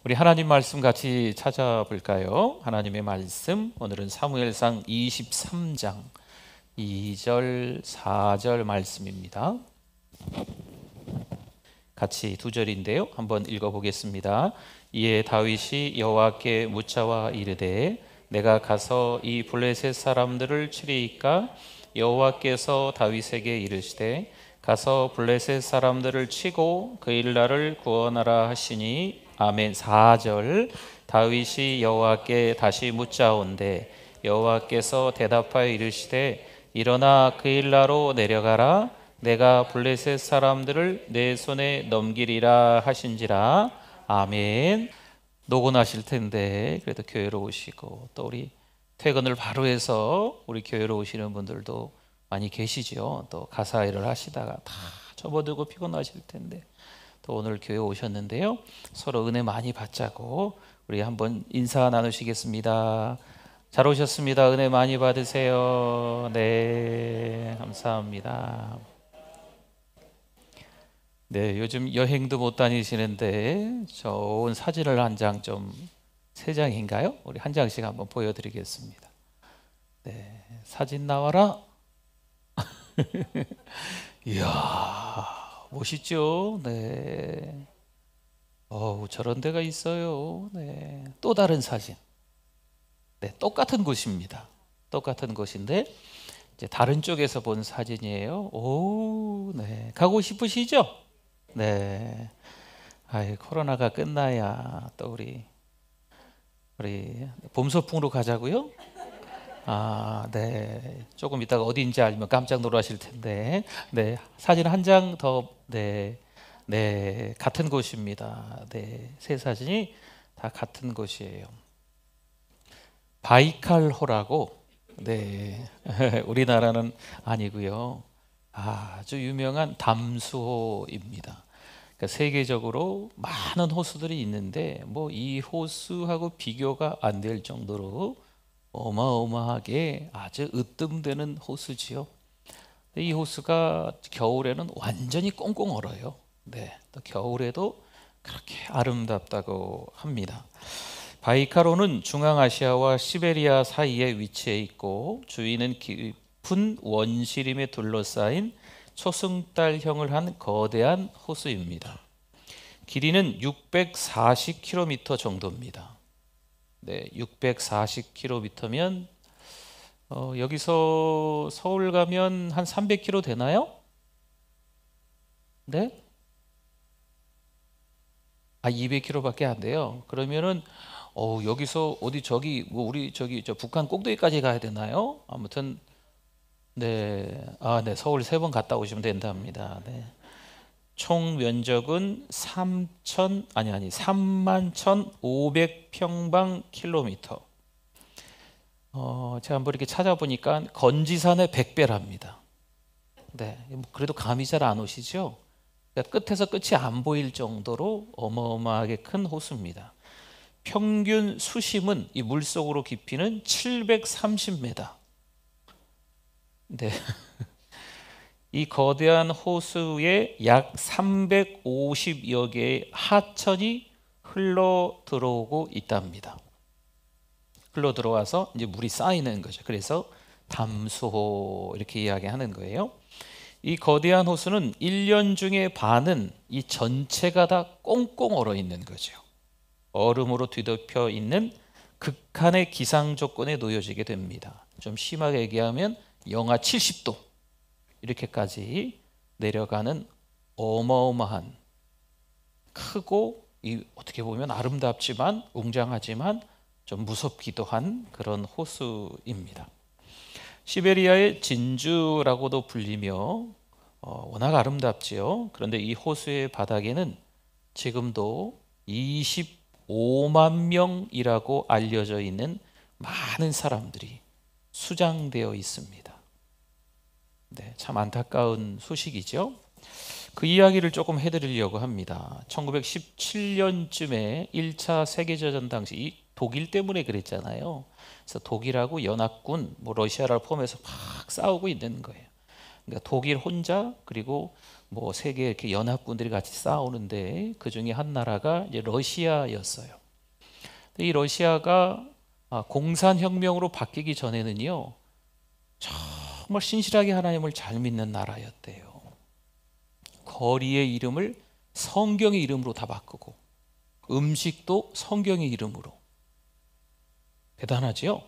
우리 하나님 말씀 같이 찾아볼까요? 하나님의 말씀 오늘은 사무엘상 23장 2절 4절 말씀입니다. 같이 두 절인데요. 한번 읽어보겠습니다. 이에 다윗이 여호와께 묻자와 이르되 내가 가서 이 블레셋 사람들을 치리이까? 여호와께서 다윗에게 이르시되 가서 블레셋 사람들을 치고 그 일날을 구원하라 하시니 아멘. 4절 다윗이 여호와께 다시 묻자온대 여호와께서 대답하여 이르시되 일어나 그 일나로 내려가라 내가 블레셋 사람들을 내 손에 넘기리라 하신지라. 아멘. 노곤하실 텐데 그래도 교회로 오시고 또 우리 퇴근을 바로 해서 우리 교회로 오시는 분들도 많이 계시죠. 또 가사 일을 하시다가 다 접어들고 피곤하실 텐데 또 오늘 교회 오셨는데요. 서로 은혜 많이 받자고 우리 한번 인사 나누시겠습니다. 잘 오셨습니다. 은혜 많이 받으세요. 네, 감사합니다. 네, 요즘 여행도 못 다니시는데 좋은 사진을 한 장 좀 세 장인가요? 우리 한 장씩 한번 보여드리겠습니다. 네, 사진 나와라. 이야, 멋있죠? 네. 저런 데가 있어요. 네. 또 다른 사진. 네, 똑같은 곳입니다. 똑같은 곳인데 이제 다른 쪽에서 본 사진이에요. 오, 네. 가고 싶으시죠? 네. 코로나가 끝나야 또 우리 봄소풍으로 가자고요? 네. 조금 이따가 어디인지 알면 깜짝 놀라실 텐데. 네. 사진 한 장 더. 네. 네. 같은 곳입니다. 네. 세 사진이 다 같은 곳이에요. 바이칼호라고. 네. 우리나라는 아니고요. 아주 유명한 담수호입니다. 그러니까 세계적으로 많은 호수들이 있는데 뭐 이 호수하고 비교가 안 될 정도로 어마어마하게 아주 으뜸되는 호수지요. 이 호수가 겨울에는 완전히 꽁꽁 얼어요. 네, 또 겨울에도 그렇게 아름답다고 합니다. 바이칼호는 중앙아시아와 시베리아 사이에 위치해 있고 주위는 깊은 원시림에 둘러싸인 초승달형을 한 거대한 호수입니다. 길이는 640km 정도입니다. 네, 640km면 여기서 서울 가면 한 300km 되나요? 네? 200km밖에 안 돼요. 그러면은 여기서 어디 우리 저 북한 꼭대기까지 가야 되나요? 아무튼 네, 네, 서울 3번 갔다 오시면 된답니다. 네. 총 면적은 31,500평방킬로미터. 제가 한번 이렇게 찾아보니까 건지산의 100배랍니다. 네, 그래도 감이 잘 안 오시죠? 그러니까 끝에서 끝이 안 보일 정도로 어마어마하게 큰 호수입니다. 평균 수심은 이 물속으로 깊이는 730m. 네. 이 거대한 호수에 약 350여 개의 하천이 흘러 들어오고 있답니다. 흘러 들어와서 이제 물이 쌓이는 거죠. 그래서 담수호 이렇게 이야기하는 거예요. 이 거대한 호수는 1년 중에 반은 이 전체가 다 꽁꽁 얼어 있는 거죠. 얼음으로 뒤덮여 있는 극한의 기상 조건에 놓여지게 됩니다. 좀 심하게 얘기하면 영하 70도 이렇게까지 내려가는 어마어마한 크고 어떻게 보면 아름답지만 웅장하지만 좀 무섭기도 한 그런 호수입니다. 시베리아의 진주라고도 불리며 워낙 아름답지요. 그런데 이 호수의 바닥에는 지금도 25만 명이라고 알려져 있는 많은 사람들이 수장되어 있습니다. 네, 참 안타까운 소식이죠. 그 이야기를 조금 해드리려고 합니다. 1917년쯤에 1차 세계대전 당시 독일 때문에 그랬잖아요. 그래서 독일하고 연합군, 러시아를 포함해서 막 싸우고 있는 거예요. 그러니까 독일 혼자 그리고 뭐 세계 이렇게 연합군들이 같이 싸우는데 그 중에 한 나라가 이제 러시아였어요. 이 러시아가 공산혁명으로 바뀌기 전에는요, 정말 신실하게 하나님을 잘 믿는 나라였대요. 거리의 이름을 성경의 이름으로 다 바꾸고 음식도 성경의 이름으로. 대단하지요?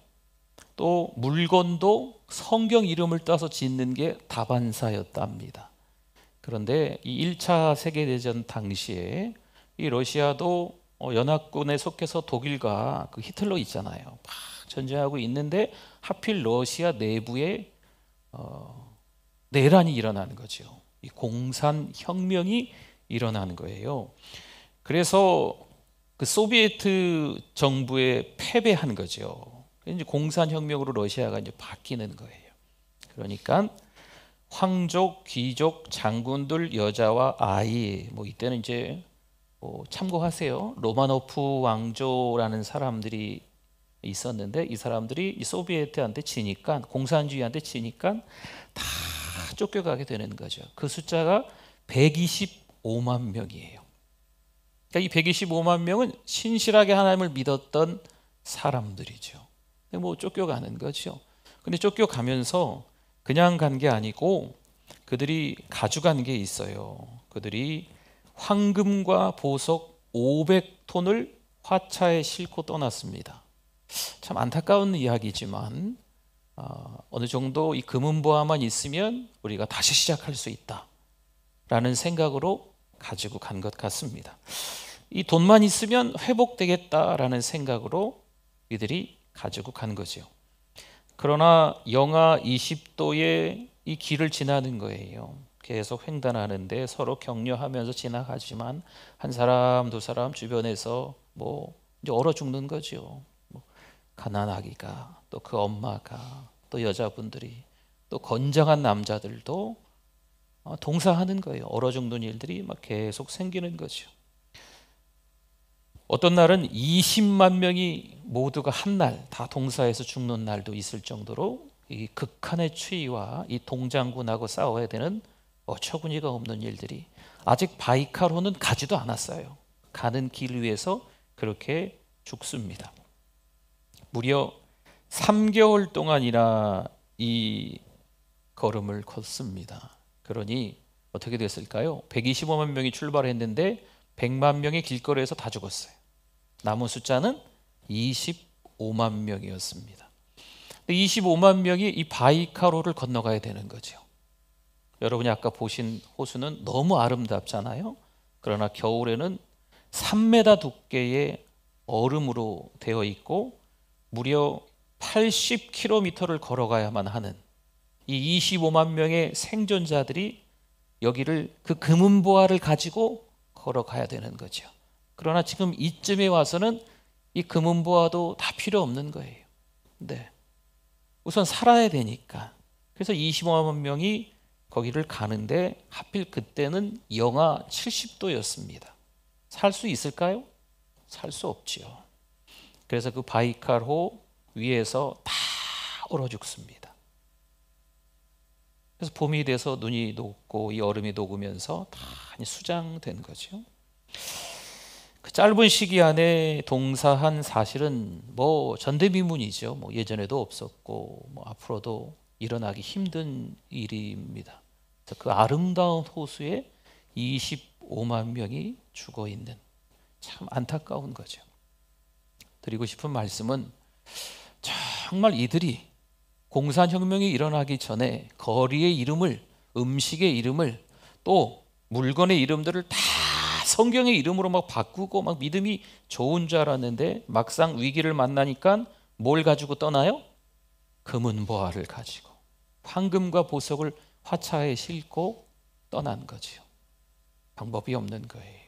또 물건도 성경 이름을 따서 짓는 게 다반사였답니다. 그런데 이 1차 세계대전 당시에 이 러시아도 연합군에 속해서 독일과 그 히틀러 있잖아요. 막 전쟁하고 있는데 하필 러시아 내부에 내란이 일어나는 거죠. 이 공산혁명이 일어나는 거예요. 그래서 그 소비에트 정부에 패배한 거죠. 이제 공산혁명으로 러시아가 이제 바뀌는 거예요. 그러니까 황족, 귀족, 장군들, 여자와 아이, 뭐 이때는 이제 참고하세요. 로마노프 왕조라는 사람들이 있었는데 이 사람들이 이 소비에트한테 지니까, 공산주의한테 지니까 다 쫓겨가게 되는 거죠. 그 숫자가 125만 명이에요. 그러니까 이 125만 명은 신실하게 하나님을 믿었던 사람들이죠. 뭐 쫓겨가는 거죠. 근데 쫓겨가면서 그냥 간 게 아니고 그들이 가져간 게 있어요. 그들이 황금과 보석 500톤을 화차에 싣고 떠났습니다. 참 안타까운 이야기지만 어느 정도 이 금은보화만 있으면 우리가 다시 시작할 수 있다라는 생각으로 가지고 간 것 같습니다. 이 돈만 있으면 회복되겠다라는 생각으로 이들이 가지고 간 거죠. 그러나 영하 20도의 이 길을 지나는 거예요. 계속 횡단하는데 서로 격려하면서 지나가지만 한 사람 두 사람 주변에서 뭐 이제 얼어 죽는 거죠. 뭐 가난아기가, 또 그 엄마가, 또 여자분들이, 또 건장한 남자들도 동사하는 거예요. 얼어 죽는 일들이 막 계속 생기는 거죠. 어떤 날은 20만 명이 모두가 한 날 다 동사해서 죽는 날도 있을 정도로 이 극한의 추위와 이 동장군하고 싸워야 되는 어처구니가 없는 일들이, 아직 바이칼호는 가지도 않았어요. 가는 길 위에서 그렇게 죽습니다. 무려 3개월 동안이나 이 걸음을 걷습니다. 그러니 어떻게 됐을까요? 125만 명이 출발했는데 100만 명이 길거리에서 다 죽었어요. 남은 숫자는 25만 명이었습니다. 25만 명이 이 바이칼호를 건너가야 되는 거죠. 여러분이 아까 보신 호수는 너무 아름답잖아요. 그러나 겨울에는 3m 두께의 얼음으로 되어 있고 무려 80km를 걸어가야만 하는 이 25만 명의 생존자들이 여기를 그 금은보화를 가지고 걸어가야 되는 거죠. 그러나 지금 이쯤에 와서는 이 금은보화도 다 필요 없는 거예요. 네. 우선 살아야 되니까. 그래서 25만 명이 거기를 가는데 하필 그때는 영하 70도였습니다. 살 수 있을까요? 살 수 없지요. 그래서 그 바이칼호 위에서 다 얼어 죽습니다. 그래서 봄이 돼서 눈이 녹고 이 얼음이 녹으면서 다 수장된 거죠. 그 짧은 시기 안에 동사한 사실은 뭐 전대미문이죠. 뭐 예전에도 없었고 뭐 앞으로도 일어나기 힘든 일입니다. 그 아름다운 호수에 25만 명이 죽어 있는, 참 안타까운 거죠. 드리고 싶은 말씀은 정말 이들이 공산혁명이 일어나기 전에 거리의 이름을, 음식의 이름을, 또 물건의 이름들을 다 성경의 이름으로 막 바꾸고 막 믿음이 좋은 줄 알았는데 막상 위기를 만나니까 뭘 가지고 떠나요? 금은보화를 가지고 황금과 보석을 화차에 싣고 떠난 거죠. 방법이 없는 거예요.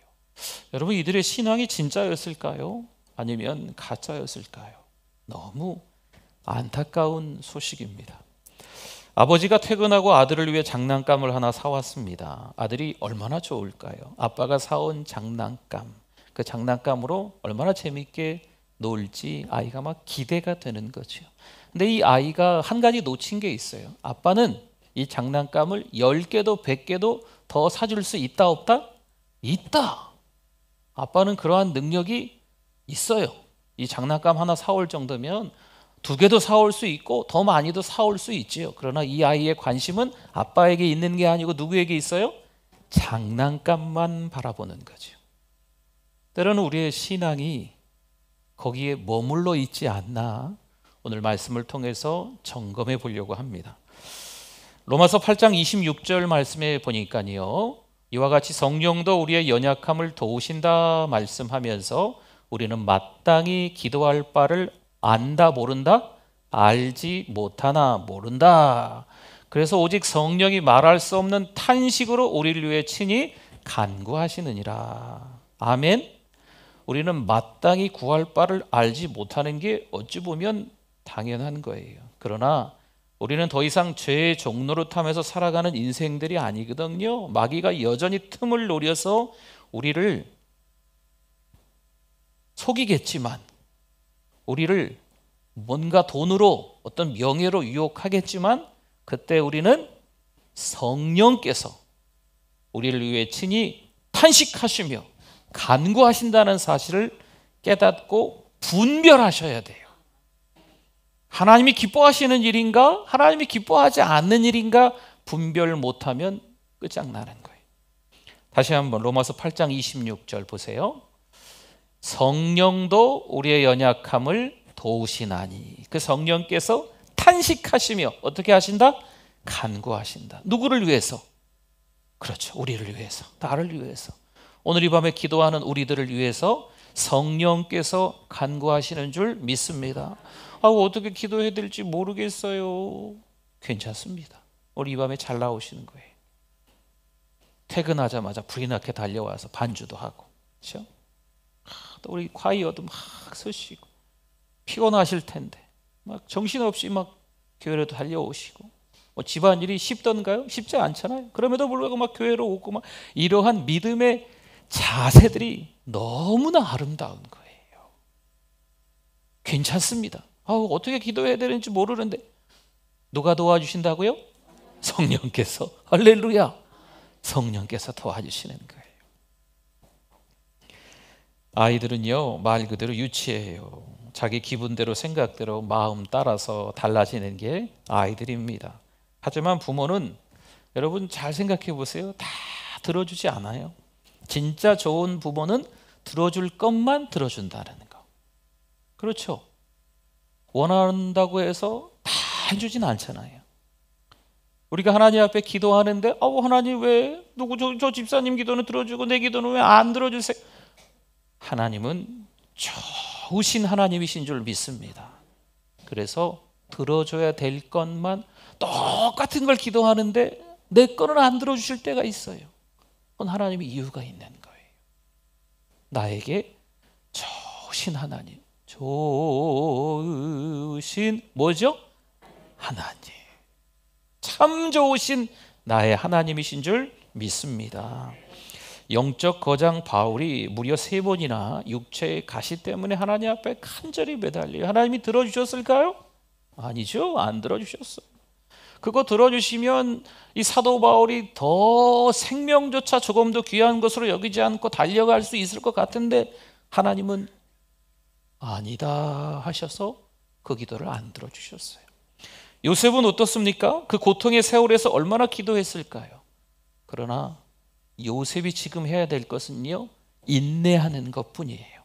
여러분, 이들의 신앙이 진짜였을까요? 아니면 가짜였을까요? 너무 안타까운 소식입니다. 아버지가 퇴근하고 아들을 위해 장난감을 하나 사왔습니다. 아들이 얼마나 좋을까요? 아빠가 사온 장난감, 그 장난감으로 얼마나 재밌게 놀지 아이가 막 기대가 되는 거죠. 근데 이 아이가 한 가지 놓친 게 있어요. 아빠는 이 장난감을 10개도 100개도 더 사줄 수 있다 없다? 있다. 아빠는 그러한 능력이 있어요. 이 장난감 하나 사올 정도면 2개도 사올 수 있고 더 많이도 사올 수 있지요. 그러나 이 아이의 관심은 아빠에게 있는 게 아니고 누구에게 있어요? 장난감만 바라보는 거죠. 때로는 우리의 신앙이 거기에 머물러 있지 않나 오늘 말씀을 통해서 점검해 보려고 합니다. 로마서 8장 26절 말씀에 보니까요, 이와 같이 성령도 우리의 연약함을 도우신다 말씀하면서 우리는 마땅히 기도할 바를 안다 모른다? 알지 못하나 모른다. 그래서 오직 성령이 말할 수 없는 탄식으로 우리를 위해 친히 간구하시느니라. 아멘. 우리는 마땅히 구할 바를 알지 못하는 게 어찌 보면 당연한 거예요. 그러나 우리는 더 이상 죄의 종노릇하면서 살아가는 인생들이 아니거든요. 마귀가 여전히 틈을 노려서 우리를 속이겠지만, 우리를 뭔가 돈으로 어떤 명예로 유혹하겠지만, 그때 우리는 성령께서 우리를 위해 친히 탄식하시며 간구하신다는 사실을 깨닫고 분별하셔야 돼요. 하나님이 기뻐하시는 일인가? 하나님이 기뻐하지 않는 일인가? 분별 못하면 끝장나는 거예요. 다시 한번 로마서 8장 26절 보세요. 성령도 우리의 연약함을 도우시나니, 그 성령께서 탄식하시며 어떻게 하신다? 간구하신다. 누구를 위해서? 그렇죠, 우리를 위해서, 나를 위해서. 오늘 이 밤에 기도하는 우리들을 위해서 성령께서 간구하시는 줄 믿습니다. 어떻게 기도해야 될지 모르겠어요. 괜찮습니다. 오늘 이 밤에 잘 나오시는 거예요. 퇴근하자마자 불이 나게 달려와서 반주도 하고, 그렇죠? 또 우리 콰이어도 막 서시고 피곤하실 텐데 막 정신없이 막 교회로 달려오시고, 집안일이 쉽던가요? 쉽지 않잖아요. 그럼에도 불구하고 막 교회로 오고 막 이러한 믿음의 자세들이 너무나 아름다운 거예요. 괜찮습니다. 어떻게 기도해야 되는지 모르는데 누가 도와주신다고요? 성령께서. 할렐루야. 성령께서 도와주시는 거예요. 아이들은요, 말 그대로 유치해요. 자기 기분대로 생각대로 마음 따라서 달라지는 게 아이들입니다. 하지만 부모는, 여러분 잘 생각해 보세요, 다 들어주지 않아요. 진짜 좋은 부모는 들어줄 것만 들어준다는 거. 그렇죠? 원한다고 해서 다 해주진 않잖아요. 우리가 하나님 앞에 기도하는데 하나님 왜 누구 저 집사님 기도는 들어주고 내 기도는 왜 안 들어주세요? 하나님은 좋으신 하나님이신 줄 믿습니다. 그래서 들어줘야 될 것만, 똑같은 걸 기도하는데 내 거는 안 들어주실 때가 있어요. 그건 하나님의 이유가 있는 거예요. 나에게 좋으신 하나님, 좋으신 뭐죠? 하나님, 참 좋으신 나의 하나님이신 줄 믿습니다. 영적 거장 바울이 무려 3번이나 육체의 가시 때문에 하나님 앞에 간절히 매달려요. 하나님이 들어주셨을까요? 아니죠. 안 들어주셨어요. 그거 들어주시면 이 사도 바울이 더 생명조차 조금 더 귀한 것으로 여기지 않고 달려갈 수 있을 것 같은데 하나님은 아니다 하셔서 그 기도를 안 들어주셨어요. 요셉은 어떻습니까? 그 고통의 세월에서 얼마나 기도했을까요? 그러나 요셉이 지금 해야 될 것은요, 인내하는 것뿐이에요.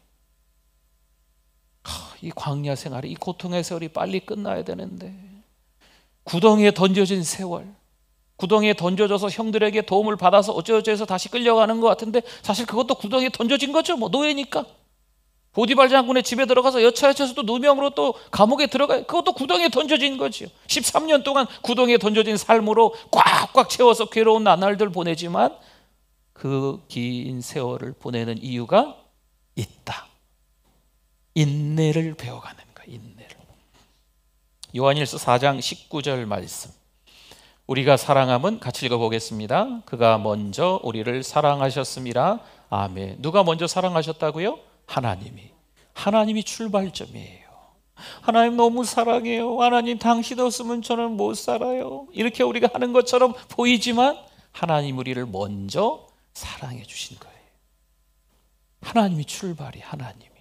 이 광야 생활이, 이 고통의 세월이 빨리 끝나야 되는데, 구덩이에 던져진 세월, 구덩이에 던져져서 형들에게 도움을 받아서 어쩌고저쩌고 해서 다시 끌려가는 것 같은데 사실 그것도 구덩이에 던져진 거죠. 노예니까. 보디발 장군의 집에 들어가서 여차여차해서 또 누명으로 또 감옥에 들어가요. 그것도 구덩이에 던져진 거죠. 13년 동안 구덩이에 던져진 삶으로 꽉꽉 채워서 괴로운 나날들 보내지만 그 긴 세월을 보내는 이유가 있다. 인내를 배워가는 거예요. 인내를. 요한일서 4장 19절 말씀, 우리가 사랑함은 같이 읽어보겠습니다. 그가 먼저 우리를 사랑하셨습니다. 아멘. 누가 먼저 사랑하셨다고요? 하나님이 출발점이에요. 하나님 너무 사랑해요. 하나님 당신 없으면 저는 못 살아요. 이렇게 우리가 하는 것처럼 보이지만 하나님 우리를 먼저 사랑해 주신 거예요. 하나님이 출발이 하나님이.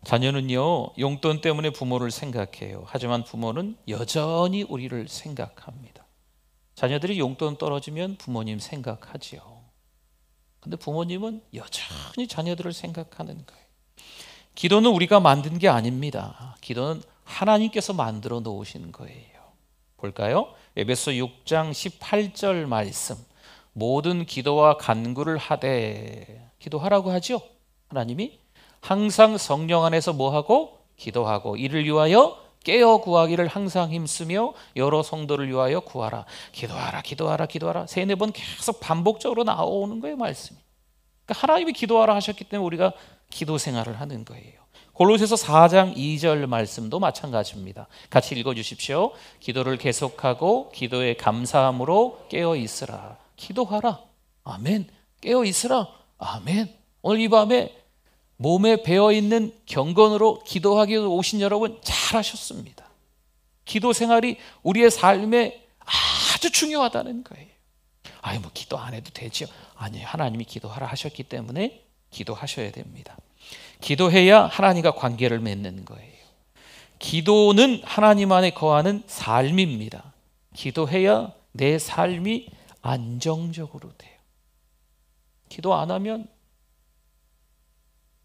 자녀는요, 용돈 때문에 부모를 생각해요. 하지만 부모는 여전히 우리를 생각합니다. 자녀들이 용돈 떨어지면 부모님 생각하지요. 근데 부모님은 여전히 자녀들을 생각하는 거예요. 기도는 우리가 만든 게 아닙니다. 기도는 하나님께서 만들어 놓으신 거예요. 볼까요? 에베소 6장 18절 말씀. 모든 기도와 간구를 하되, 기도하라고 하죠. 하나님이 항상 성령 안에서 뭐하고? 기도하고, 이를 위하여 깨어 구하기를 항상 힘쓰며 여러 성도를 위하여 구하라. 기도하라, 기도하라, 기도하라. 3-4번 계속 반복적으로 나오는 거예요, 말씀이. 그러니까 하나님이 기도하라 하셨기 때문에 우리가 기도 생활을 하는 거예요. 골로새서 4장 2절 말씀도 마찬가지입니다. 같이 읽어주십시오. 기도를 계속하고 기도에 감사함으로 깨어 있으라. 기도하라. 아멘. 깨어 있으라. 아멘. 오늘 이 밤에 몸에 배어있는 경건으로 기도하기 위해 오신 여러분 잘하셨습니다. 기도 생활이 우리의 삶에 아주 중요하다는 거예요. 아유, 뭐 기도 안 해도 되죠. 아니에요. 하나님이 기도하라 하셨기 때문에 기도하셔야 됩니다. 기도해야 하나님과 관계를 맺는 거예요. 기도는 하나님 안에 거하는 삶입니다. 기도해야 내 삶이 안정적으로 돼요. 기도 안 하면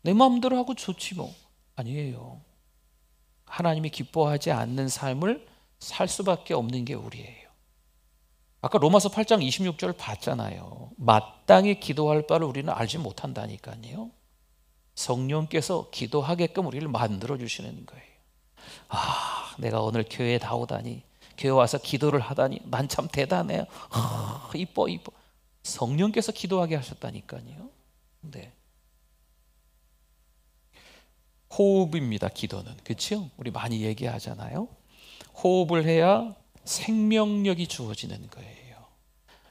내 마음대로 하고 좋지 뭐. 아니에요. 하나님이 기뻐하지 않는 삶을 살 수밖에 없는 게 우리예요. 아까 로마서 8장 26절 봤잖아요. 마땅히 기도할 바를 우리는 알지 못한다니까요. 성령께서 기도하게끔 우리를 만들어 주시는 거예요. 아, 내가 오늘 교회에 나오다니, 교회 와서 기도를 하다니 난 참 대단해요. 이뻐. 성령께서 기도하게 하셨다니까요. 네. 호흡입니다. 기도는. 그렇죠? 우리 많이 얘기하잖아요. 호흡을 해야 생명력이 주어지는 거예요.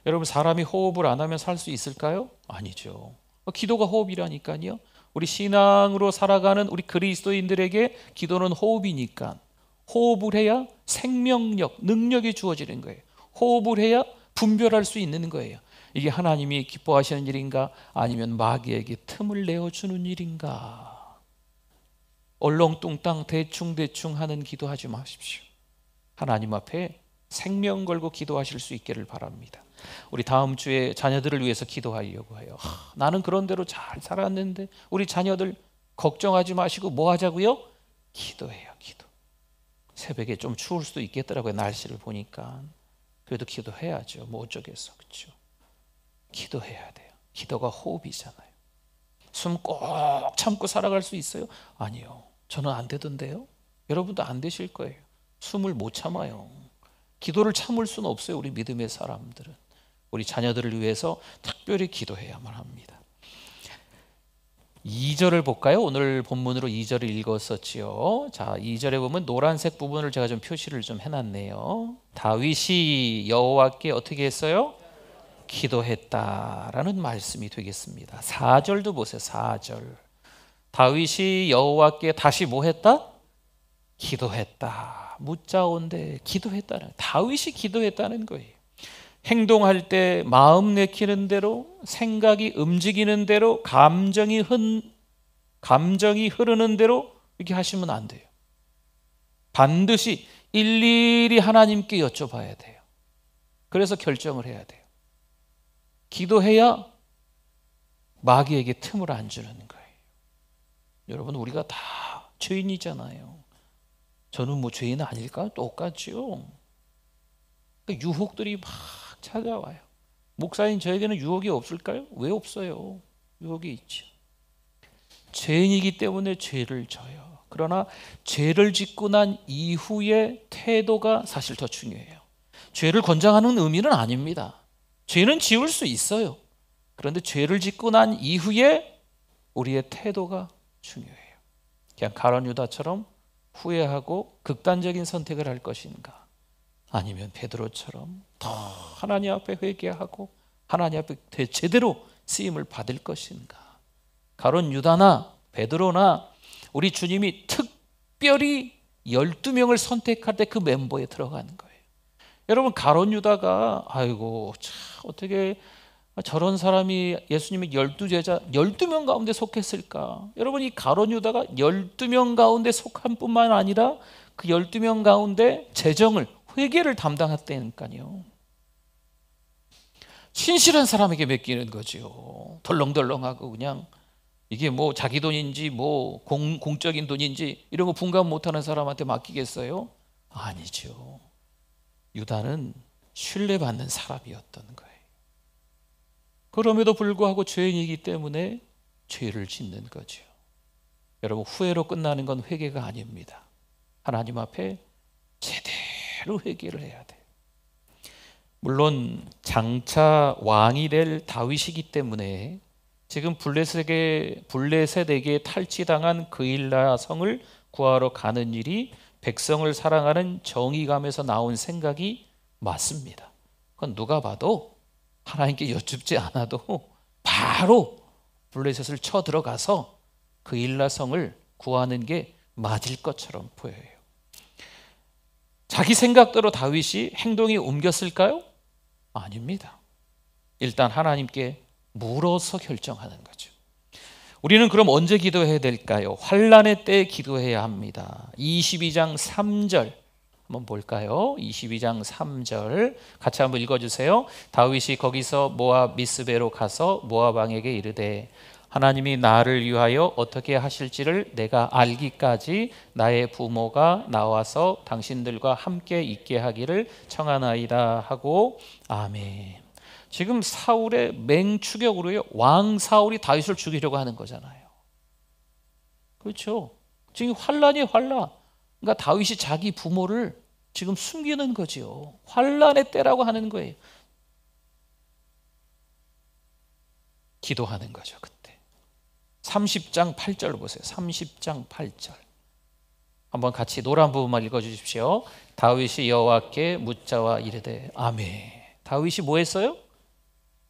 여러분, 사람이 호흡을 안 하면 살 수 있을까요? 아니죠. 기도가 호흡이라니까요. 우리 신앙으로 살아가는 우리 그리스도인들에게 기도는 호흡이니까 호흡을 해야 생명력, 능력이 주어지는 거예요. 호흡을 해야 분별할 수 있는 거예요. 이게 하나님이 기뻐하시는 일인가 아니면 마귀에게 틈을 내어주는 일인가. 얼렁뚱땅 대충 하는 기도하지 마십시오. 하나님 앞에 생명 걸고 기도하실 수 있기를 바랍니다. 우리 다음 주에 자녀들을 위해서 기도하려고 해요. 나는 그런 대로 잘 살았는데 우리 자녀들 걱정하지 마시고 뭐 하자고요? 기도해요. 기도. 새벽에 좀 추울 수도 있겠더라고요. 날씨를 보니까. 그래도 기도해야죠. 뭐 어쩌겠어. 그렇죠? 기도해야 돼요. 기도가 호흡이잖아요. 숨 꼭 참고 살아갈 수 있어요? 아니요. 저는 안 되던데요. 여러분도 안 되실 거예요. 숨을 못 참아요. 기도를 참을 수는 없어요. 우리 믿음의 사람들은. 우리 자녀들을 위해서 특별히 기도해야만 합니다. 2절을 볼까요? 오늘 본문으로 2절을 읽었었지요. 자, 2절에 보면 노란색 부분을 제가 좀 표시를 좀 해놨네요. 다윗이 여호와께 어떻게 했어요? 기도했다라는 말씀이 되겠습니다. 4절도 보세요. 4절. 다윗이 여호와께 다시 뭐 했다? 기도했다. 묻자온데 기도했다는, 다윗이 기도했다는 거예요. 행동할 때 마음 내키는 대로, 생각이 움직이는 대로, 감정이 흐르는 대로 이렇게 하시면 안 돼요. 반드시 일일이 하나님께 여쭤봐야 돼요. 그래서 결정을 해야 돼요. 기도해야 마귀에게 틈을 안 주는 거예요. 여러분, 우리가 다 죄인이잖아요. 저는 뭐 죄인 아닐까요? 똑같죠. 유혹들이 막 찾아와요. 목사님, 저에게는 유혹이 없을까요? 왜 없어요? 유혹이 있죠. 죄인이기 때문에 죄를 져요. 그러나 죄를 짓고 난 이후의 태도가 사실 더 중요해요. 죄를 권장하는 의미는 아닙니다. 죄는 지을 수 있어요. 그런데 죄를 짓고 난 이후에 우리의 태도가 중요해요. 그냥 가룟 유다처럼 후회하고 극단적인 선택을 할 것인가, 아니면 베드로처럼 더 하나님 앞에 회개하고 하나님 앞에 제대로 쓰임을 받을 것인가. 가룟 유다나 베드로나 우리 주님이 특별히 12명을 선택할 때 그 멤버에 들어가는 거예요. 여러분 가룟 유다가 아이고 참 어떻게 저런 사람이 예수님의 12제자 12명 가운데 속했을까? 여러분 이 가룟 유다가 12명 가운데 속한 뿐만 아니라 그 12명 가운데 재정을 회계를 담당했다니까요. 신실한 사람에게 맡기는 거죠. 덜렁덜렁하고 그냥 이게 뭐 자기 돈인지 뭐 공적인 돈인지 이런 거 분간 못하는 사람한테 맡기겠어요? 아니죠. 유다는 신뢰받는 사람이었던 거예요. 그럼에도 불구하고 죄인이기 때문에 죄를 짓는 거죠. 여러분 후회로 끝나는 건 회개가 아닙니다. 하나님 앞에 제대로 회개를 해야 돼요. 물론 장차 왕이 될 다윗이기 때문에 지금 블레셋에게 탈취당한 그일라 성을 구하러 가는 일이 백성을 사랑하는 정의감에서 나온 생각이 맞습니다. 그건 누가 봐도 하나님께 여쭙지 않아도 바로 블레셋을 쳐 들어가서 그일라 성을 구하는 게 맞을 것처럼 보여요. 자기 생각대로 다윗이 행동이 옮겼을까요? 아닙니다. 일단 하나님께 물어서 결정하는 거죠. 우리는 그럼 언제 기도해야 될까요? 환난의 때 기도해야 합니다. 22장 3절 한번 볼까요? 22장 3절 같이 한번 읽어주세요. 다윗이 거기서 모압 미스베로 가서 모압 왕에게 이르되 하나님이 나를 위하여 어떻게 하실지를 내가 알기까지 나의 부모가 나와서 당신들과 함께 있게 하기를 청하나이다 하고 아멘. 지금 사울의 맹추격으로요 왕 사울이 다윗을 죽이려고 하는 거잖아요. 그렇죠? 지금 환란이 환란. 그러니까 다윗이 자기 부모를 지금 숨기는 거죠. 환란의 때라고 하는 거예요. 기도하는 거죠 그때. 30장 8절 보세요. 30장 8절 한번 같이 노란 부분만 읽어주십시오. 다윗이 여호와께 묻자와 이르되 아멘. 다윗이 뭐 했어요?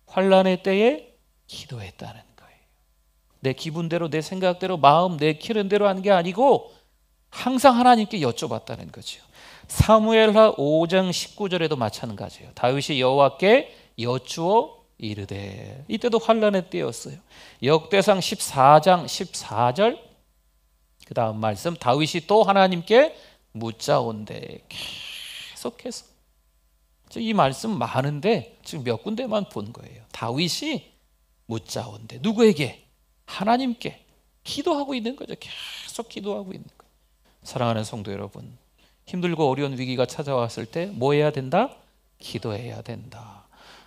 환란의 때에 기도했다는 거예요. 내 기분대로 내 생각대로 마음 내키는 대로 하는 게 아니고 항상 하나님께 여쭤봤다는 거죠. 사무엘하 5장 19절에도 마찬가지예요. 다윗이 여호와께 여쭈어 이르되 이때도 환란의 때였어요. 역대상 14장 14절 그 다음 말씀 다윗이 또 하나님께 묻자온대. 계속해서 이 말씀 많은데 지금 몇 군데만 본 거예요. 다윗이 묻자온대. 누구에게? 하나님께 기도하고 있는 거죠. 계속 기도하고 있는 거예요. 사랑하는 성도 여러분, 힘들고 어려운 위기가 찾아왔을 때 뭐 해야 된다? 기도해야 된다.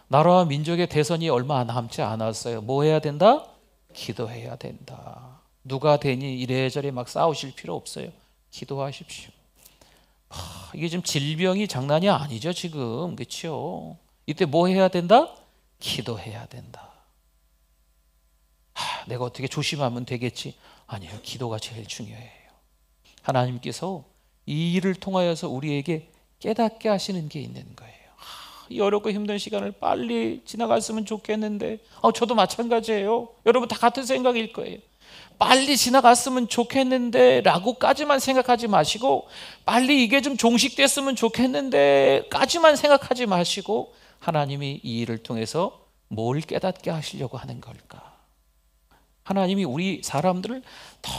나라와 민족의 대선이 얼마 남지 않았어요. 뭐 해야 된다? 기도해야 된다. 누가 되니 이래저래 막 싸우실 필요 없어요. 기도하십시오. 이게 지금 질병이 장난이 아니죠 지금. 그렇죠? 이때 뭐 해야 된다? 기도해야 된다. 내가 어떻게 조심하면 되겠지? 아니에요. 기도가 제일 중요해요. 하나님께서 이 일을 통하여서 우리에게 깨닫게 하시는 게 있는 거예요. 이 어렵고 힘든 시간을 빨리 지나갔으면 좋겠는데 저도 마찬가지예요. 여러분 다 같은 생각일 거예요. 빨리 지나갔으면 좋겠는데 라고까지만 생각하지 마시고 빨리 이게 좀 종식됐으면 좋겠는데 까지만 생각하지 마시고 하나님이 이 일을 통해서 뭘 깨닫게 하시려고 하는 걸까? 하나님이 우리 사람들을 더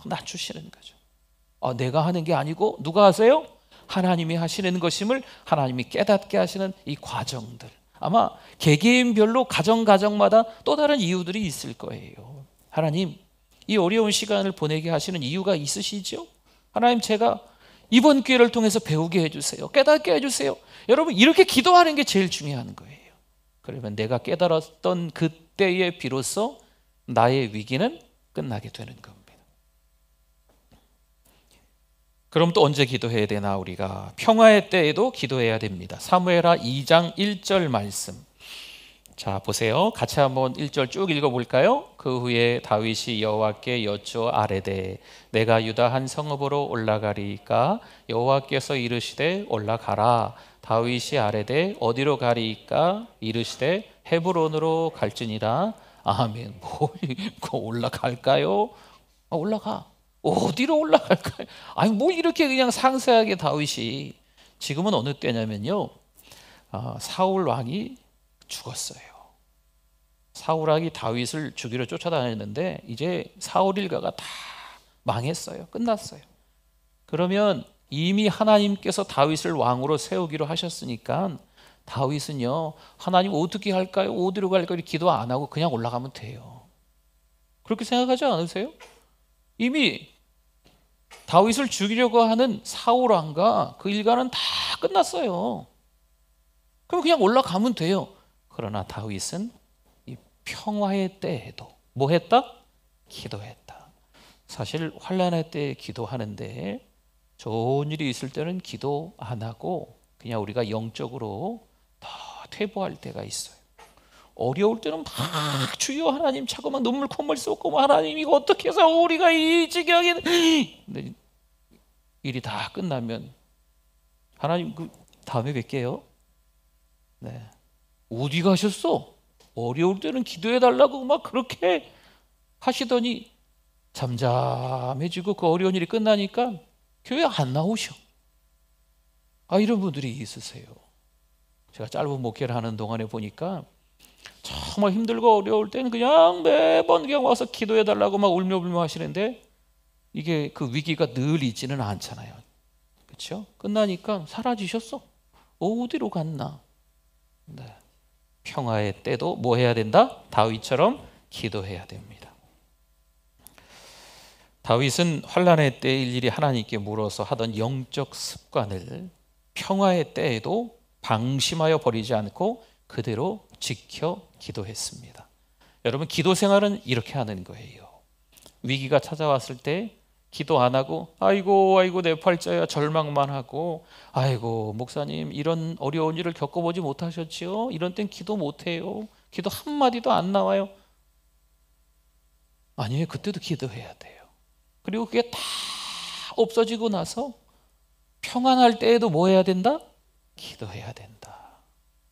낮추시는 거죠. 내가 하는 게 아니고 누가 하세요? 하나님이 하시는 것임을 하나님이 깨닫게 하시는 이 과정들. 아마 개개인별로 가정마다 또 다른 이유들이 있을 거예요. 하나님 이 어려운 시간을 보내게 하시는 이유가 있으시죠? 하나님 제가 이번 기회를 통해서 배우게 해주세요. 깨닫게 해주세요. 여러분 이렇게 기도하는 게 제일 중요한 거예요. 그러면 내가 깨달았던 그때에 비로소 나의 위기는 끝나게 되는 겁니다. 그럼 또 언제 기도해야 되나? 우리가 평화의 때에도 기도해야 됩니다. 사무엘하 2장 1절 말씀. 자 보세요. 같이 한번 1절 쭉 읽어볼까요? 그 후에 다윗이 여호와께 여쭈어 아뢰되 내가 유다 한 성읍으로 올라가리이까? 여호와께서 이르시되 올라가라. 다윗이 아뢰되 어디로 가리이까? 이르시되 헤브론으로 갈지니라. 아멘. 뭐 올라갈까요? 올라가. 어디로 올라갈까요? 아니 뭐 이렇게 그냥 상세하게 다윗이 지금은 어느 때냐면요, 사울 왕이 죽었어요. 사울 왕이 다윗을 죽이러 쫓아다녔는데 이제 사울 일가가 다 망했어요. 끝났어요. 그러면 이미 하나님께서 다윗을 왕으로 세우기로 하셨으니까 다윗은요, 하나님 어떻게 할까요? 어디로 갈까요? 기도 안 하고 그냥 올라가면 돼요. 그렇게 생각하지 않으세요? 이미 다윗을 죽이려고 하는 사울 왕과 그 일가는 다 끝났어요. 그럼 그냥 올라가면 돼요. 그러나 다윗은 이 평화의 때에도 뭐 했다? 기도했다. 사실 환난의 때에 기도하는데 좋은 일이 있을 때는 기도 안 하고 그냥 우리가 영적으로 더 퇴보할 때가 있어요. 어려울 때는 막 주여 하나님 자꾸만 눈물 콧물 쏟고 하나님 이거 어떻게 해서 우리가 이 지경에, 근데 일이 다 끝나면 하나님 그 다음에 뵐게요. 네. 어디 가셨어? 어려울 때는 기도해 달라고 막 그렇게 하시더니 잠잠해지고 그 어려운 일이 끝나니까 교회 안 나오셔. 이런 분들이 있으세요. 제가 짧은 목회를 하는 동안에 보니까 정말 힘들고 어려울 때는 그냥 매번 그냥 와서 기도해 달라고 막 울며불며 하시는데 이게 그 위기가 늘 있지는 않잖아요. 그렇죠? 끝나니까 사라지셨어. 어디로 갔나? 네. 평화의 때도 뭐 해야 된다? 다윗처럼 기도해야 됩니다. 다윗은 환난의 때 일일이 하나님께 물어서 하던 영적 습관을 평화의 때에도 방심하여 버리지 않고 그대로 지켜 기도했습니다. 여러분, 기도 생활은 이렇게 하는 거예요. 위기가 찾아왔을 때 기도 안 하고 아이고 내 팔자야 절망만 하고 아이고 목사님 이런 어려운 일을 겪어보지 못하셨지요? 이런 땐 기도 못해요. 기도 한마디도 안 나와요. 아니에요. 그때도 기도해야 돼요. 그리고 그게 다 없어지고 나서 평안할 때에도 뭐 해야 된다? 기도해야 된다.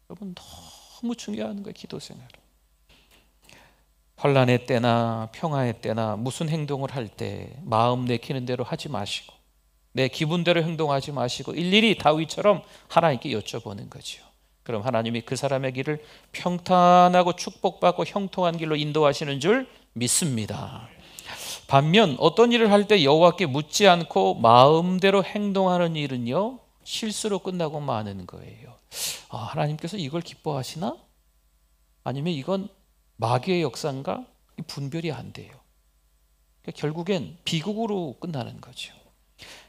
여러분 너무 중요한 거예요. 기도 생활. 환난의 때나 평화의 때나 무슨 행동을 할 때 마음 내키는 대로 하지 마시고 내 기분대로 행동하지 마시고 일일이 다윗처럼 하나님께 여쭤보는 거죠. 그럼 하나님이 그 사람의 길을 평탄하고 축복받고 형통한 길로 인도하시는 줄 믿습니다. 반면 어떤 일을 할 때 여호와께 묻지 않고 마음대로 행동하는 일은요 실수로 끝나고 마는 거예요. 하나님께서 이걸 기뻐하시나? 아니면 이건 마귀의 역사인가? 분별이 안 돼요. 그러니까 결국엔 비극으로 끝나는 거죠.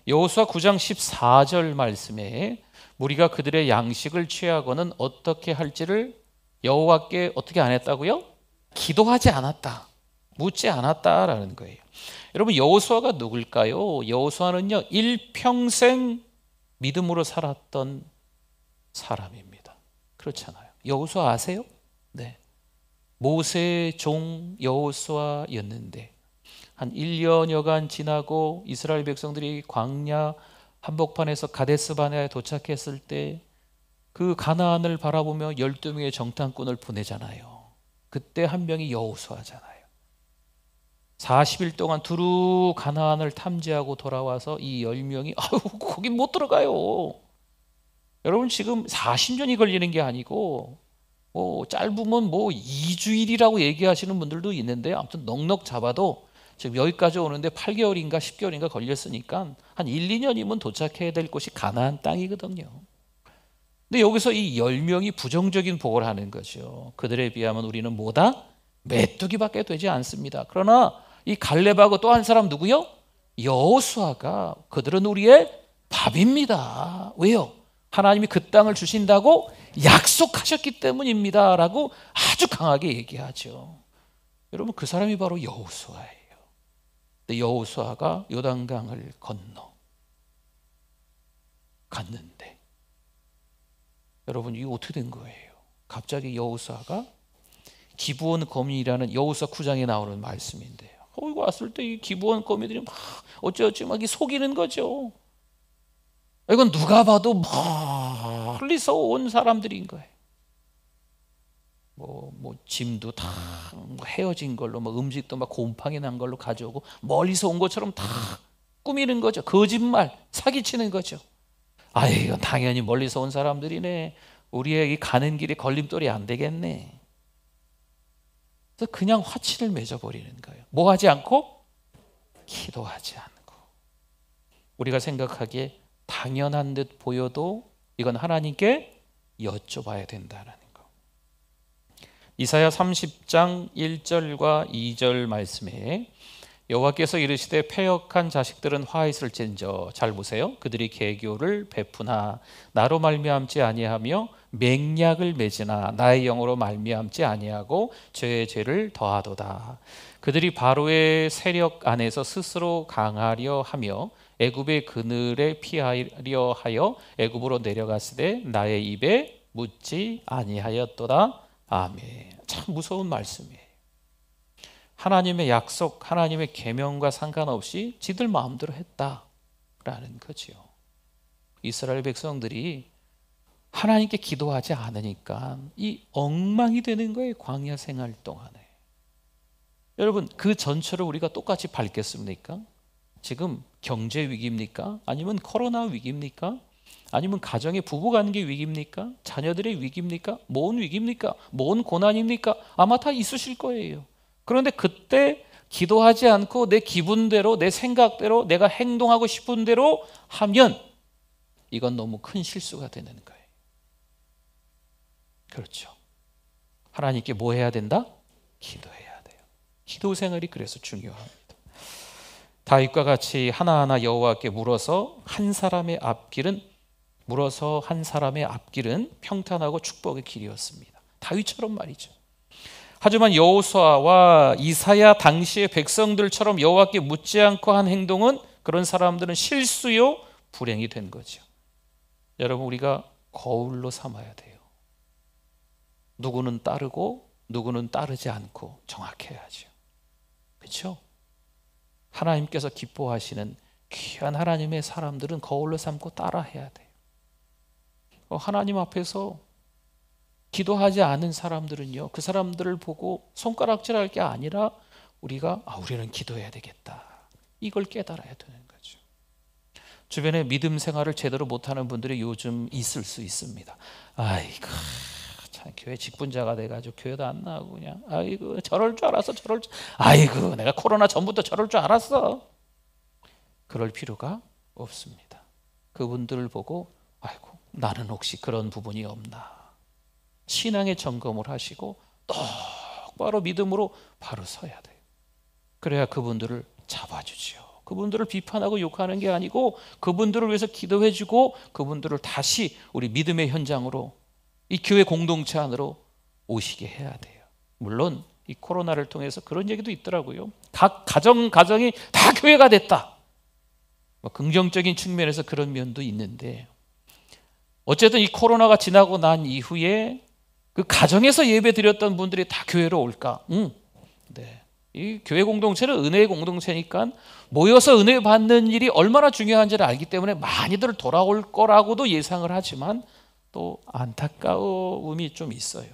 여호수아 9장 14절 말씀에 무리가 그들의 양식을 취하고는 어떻게 할지를 여호와께 어떻게 안 했다고요? 기도하지 않았다. 묻지 않았다라는 거예요. 여러분 여호수아가 누굴까요? 여호수아는요 일평생 믿음으로 살았던 사람입니다. 그렇잖아요. 여호수아 아세요? 네. 모세의 종 여호수아였는데 한 1년여간 지나고 이스라엘 백성들이 광야 한복판에서 가데스 바네아에 도착했을 때 그 가나안을 바라보며 12명의 정탐꾼을 보내잖아요. 그때 한 명이 여호수아잖아요. 40일 동안 두루 가나안을 탐지하고 돌아와서 이 10명이 거긴 못 들어가요. 여러분 지금 40년이 걸리는 게 아니고 짧으면 2주일이라고 얘기하시는 분들도 있는데 아무튼 넉넉 잡아도 지금 여기까지 오는데 8개월인가 10개월인가 걸렸으니까 한 1, 2년이면 도착해야 될 곳이 가나안 땅이거든요. 근데 여기서 이 10명이 부정적인 보고를 하는 거죠. 그들에 비하면 우리는 뭐다? 메뚜기밖에 되지 않습니다. 그러나 이 갈렙하고 또 한 사람 누구요? 여호수아가 그들은 우리의 밥입니다. 왜요? 하나님이 그 땅을 주신다고 약속하셨기 때문입니다 라고 아주 강하게 얘기하죠. 여러분 그 사람이 바로 여호수아예요. 근데 여호수아가 요단강을 건너 갔는데 여러분 이게 어떻게 된 거예요? 갑자기 여호수아가 기브온 거민이라는 여호수아 9장에 나오는 말씀인데요. 거기 왔을 때 이 기브온 거민들이 막 어찌어찌 막 속이는 거죠. 이건 누가 봐도 멀리서 온 사람들인 거예요. 짐도 다 헤어진 걸로, 음식도 막 곰팡이 난 걸로 가져오고 멀리서 온 것처럼 다 꾸미는 거죠. 거짓말, 사기치는 거죠. 이건 당연히 멀리서 온 사람들이네. 우리의 이 가는 길이 걸림돌이 안 되겠네. 그래서 그냥 화치를 맺어버리는 거예요. 뭐 하지 않고? 기도하지 않고. 우리가 생각하기에 당연한 듯 보여도 이건 하나님께 여쭤봐야 된다는 거. 이사야 30장 1절과 2절 말씀에 여호와께서 이르시되 패역한 자식들은 화 있을진저, 잘 보세요. 그들이 계교를 베푸나 나로 말미암지 아니하며 맹약을 맺으나 나의 영으로 말미암지 아니하고 죄의 죄를 더하도다. 그들이 바로의 세력 안에서 스스로 강하려 하며 애굽의 그늘에 피하려 하여 애굽으로 내려갔으되 나의 입에 묻지 아니하였도다. 아멘. 참 무서운 말씀이에요. 하나님의 약속, 하나님의 계명과 상관없이 지들 마음대로 했다라는 거죠. 이스라엘 백성들이 하나님께 기도하지 않으니까 이 엉망이 되는 거예요. 광야 생활 동안에. 여러분, 그 전철을 우리가 똑같이 밟겠습니까? 지금 경제 위기입니까? 아니면 코로나 위기입니까? 아니면 가정의 부부관계 위기입니까? 자녀들의 위기입니까? 뭔 위기입니까? 뭔 고난입니까? 아마 다 있으실 거예요. 그런데 그때 기도하지 않고 내 기분대로, 내 생각대로, 내가 행동하고 싶은 대로 하면 이건 너무 큰 실수가 되는 거예요. 그렇죠. 하나님께 뭐 해야 된다? 기도해야 돼요. 기도 생활이 그래서 중요합니다. 다윗과 같이 하나하나 여호와께 물어서 한 사람의 앞길은 평탄하고 축복의 길이었습니다. 다윗처럼 말이죠. 하지만 여호수아와 이사야 당시의 백성들처럼 여호와께 묻지 않고 한 행동은, 그런 사람들은 실수요 불행이 된 거죠. 여러분, 우리가 거울로 삼아야 돼요. 누구는 따르고 누구는 따르지 않고 정확해야죠. 그렇죠? 하나님께서 기뻐하시는 귀한 하나님의 사람들은 거울로 삼고 따라해야 돼요. 하나님 앞에서 기도하지 않은 사람들은요, 그 사람들을 보고 손가락질할 게 아니라 우리가 우리는 기도해야 되겠다, 이걸 깨달아야 되는 거죠. 주변에 믿음 생활을 제대로 못하는 분들이 요즘 있을 수 있습니다. 아이고 참, 교회 직분자가 돼가지고 교회도 안 나오고 그냥 아이고 저럴 줄 알았어, 아이고 내가 코로나 전부터 저럴 줄 알았어. 그럴 필요가 없습니다. 그분들을 보고 아이고 나는 혹시 그런 부분이 없나, 신앙의 점검을 하시고 똑바로 믿음으로 바로 서야 돼요. 그래야 그분들을 잡아주죠. 그분들을 비판하고 욕하는 게 아니고 그분들을 위해서 기도해주고 그분들을 다시 우리 믿음의 현장으로, 이 교회 공동체 안으로 오시게 해야 돼요. 물론 이 코로나를 통해서 그런 얘기도 있더라고요. 각 가정이 다 교회가 됐다. 긍정적인 측면에서 그런 면도 있는데, 어쨌든 이 코로나가 지나고 난 이후에 그 가정에서 예배 드렸던 분들이 다 교회로 올까? 네. 이 교회 공동체는 은혜의 공동체니까 모여서 은혜 받는 일이 얼마나 중요한지를 알기 때문에 많이들 돌아올 거라고도 예상을 하지만 또 안타까움이 좀 있어요.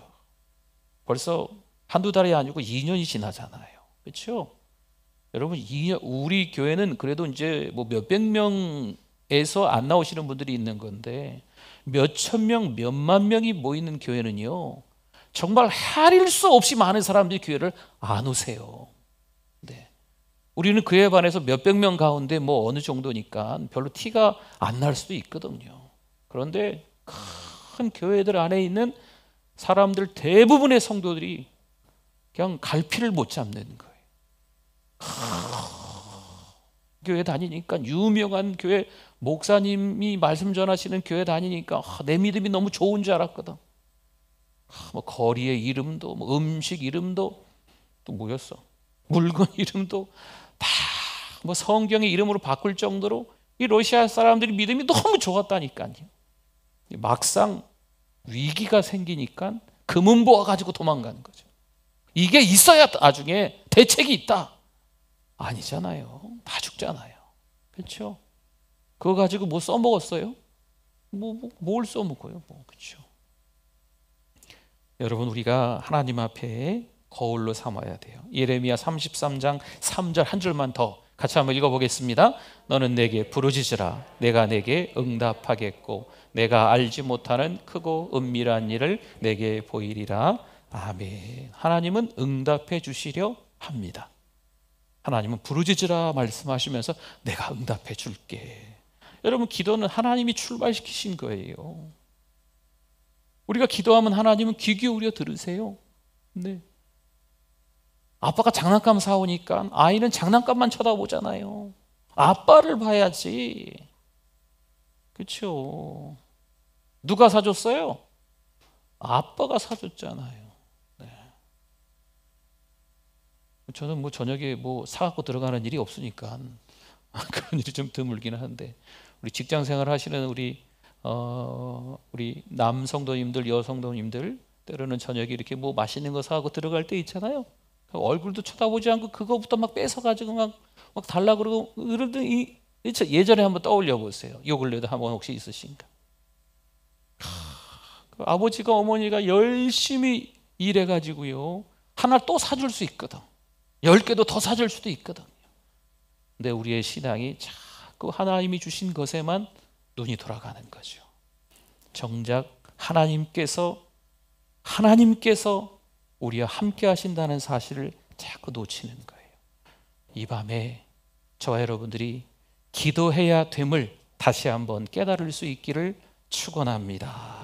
벌써 한두 달이 아니고 2년이 지나잖아요. 그렇죠? 여러분, 우리 교회는 그래도 이제 뭐 몇백 명에서 안 나오시는 분들이 있는 건데, 몇천 명, 몇만 명이 모이는 교회는요, 정말 헤아릴 수 없이 많은 사람들이 교회를 안 오세요. 네. 우리는 그에 반해서 몇백 명 가운데 뭐 어느 정도니까 별로 티가 안 날 수도 있거든요. 그런데 큰 교회들 안에 있는 사람들 대부분의 성도들이 그냥 갈피를 못 잡는 거예요. 교회 다니니까, 유명한 교회 목사님이 말씀 전하시는 교회 다니니까 내 믿음이 너무 좋은 줄 알았거든. 뭐 거리의 이름도, 뭐 음식 이름도, 또 뭐였어? 물건 이름도 다 뭐 성경의 이름으로 바꿀 정도로 이 러시아 사람들이 믿음이 너무 좋았다니까요. 막상 위기가 생기니까 금은보화 가지고 도망가는 거죠. 이게 있어야 나중에 대책이 있다. 아니잖아요. 다 죽잖아요. 그렇죠? 그거 가지고 뭐 써먹었어요? 뭘 써먹어요? 그렇죠? 여러분, 우리가 하나님 앞에 거울로 삼아야 돼요. 예레미야 33장 3절 한 줄만 더 같이 한번 읽어보겠습니다. 너는 내게 부르짖으라. 내가 내게 응답하겠고 내가 알지 못하는 크고 은밀한 일을 내게 보이리라. 아멘. 하나님은 응답해 주시려 합니다. 하나님은 부르짖으라 말씀하시면서 내가 응답해 줄게. 여러분, 기도는 하나님이 출발시키신 거예요. 우리가 기도하면 하나님은 귀 기울여 들으세요. 네. 아빠가 장난감 사오니까 아이는 장난감만 쳐다보잖아요. 아빠를 봐야지. 그렇죠? 누가 사줬어요? 아빠가 사줬잖아요. 네. 저는 뭐 저녁에 뭐 사갖고 들어가는 일이 없으니까 그런 일이 좀 드물긴 한데, 우리 직장 생활 하시는 우리 남성도님들, 여성도님들 때로는 저녁에 이렇게 뭐 맛있는 거 사갖고 들어갈 때 있잖아요. 얼굴도 쳐다보지 않고 그거부터 막 뺏어가지고 막 달라 그러고 그러던 예전에 한번 떠올려 보세요. 요 근래도 한번 혹시 있으신가? 아버지가 어머니가 열심히 일해가지고요, 하나 또 사줄 수 있거든. 10개도 더 사줄 수도 있거든요. 근데 우리의 신앙이 자꾸 하나님이 주신 것에만 눈이 돌아가는 거죠. 정작 하나님께서 우리와 함께 하신다는 사실을 자꾸 놓치는 거예요. 이 밤에 저와 여러분들이 기도해야 됨을 다시 한번 깨달을 수 있기를 축원합니다.